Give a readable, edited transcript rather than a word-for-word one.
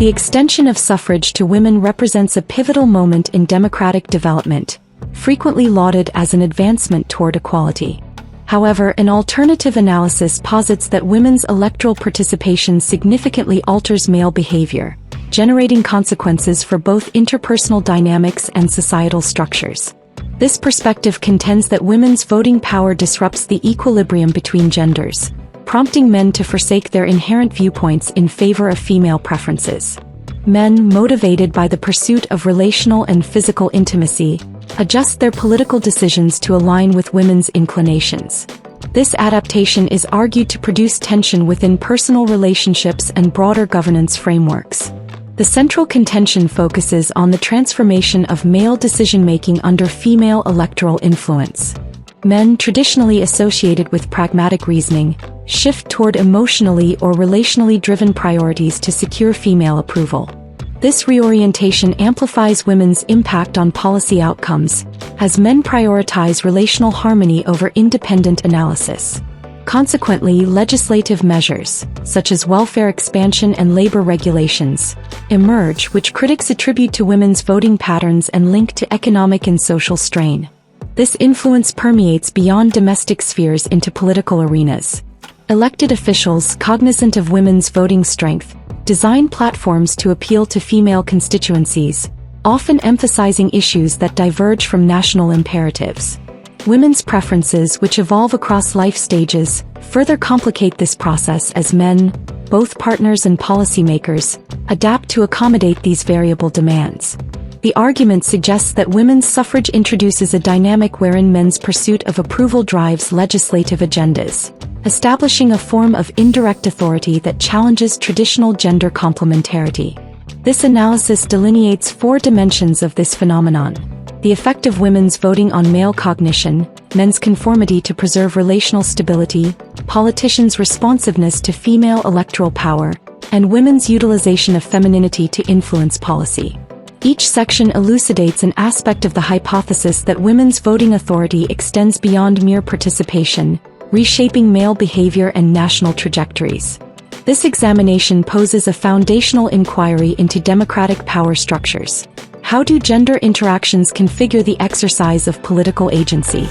The extension of suffrage to women represents a pivotal moment in democratic development, frequently lauded as an advancement toward equality. However, an alternative analysis posits that women's electoral participation significantly alters male behavior, generating consequences for both interpersonal dynamics and societal structures. This perspective contends that women's voting power disrupts the equilibrium between genders, prompting men to forsake their inherent viewpoints in favor of female preferences. Men, motivated by the pursuit of relational and physical intimacy, adjust their political decisions to align with women's inclinations. This adaptation is argued to produce tension within personal relationships and broader governance frameworks. The central contention focuses on the transformation of male decision-making under female electoral influence. Men, traditionally associated with pragmatic reasoning, shift toward emotionally or relationally driven priorities to secure female approval. This reorientation amplifies women's impact on policy outcomes, as men prioritize relational harmony over independent analysis. Consequently, legislative measures, such as welfare expansion and labor regulations, emerge, which critics attribute to women's voting patterns and link to economic and social strain. This influence permeates beyond domestic spheres into political arenas. Elected officials, cognizant of women's voting strength, design platforms to appeal to female constituencies, often emphasizing issues that diverge from national imperatives. Women's preferences, which evolve across life stages, further complicate this process as men, both partners and policymakers, adapt to accommodate these variable demands. The argument suggests that women's suffrage introduces a dynamic wherein men's pursuit of approval drives legislative agendas, establishing a form of indirect authority that challenges traditional gender complementarity. This analysis delineates four dimensions of this phenomenon: the effect of women's voting on male cognition, men's conformity to preserve relational stability, politicians' responsiveness to female electoral power, and women's utilization of femininity to influence policy. Each section elucidates an aspect of the hypothesis that women's voting authority extends beyond mere participation, reshaping male behavior and national trajectories. This examination poses a foundational inquiry into democratic power structures. How do gender interactions configure the exercise of political agency?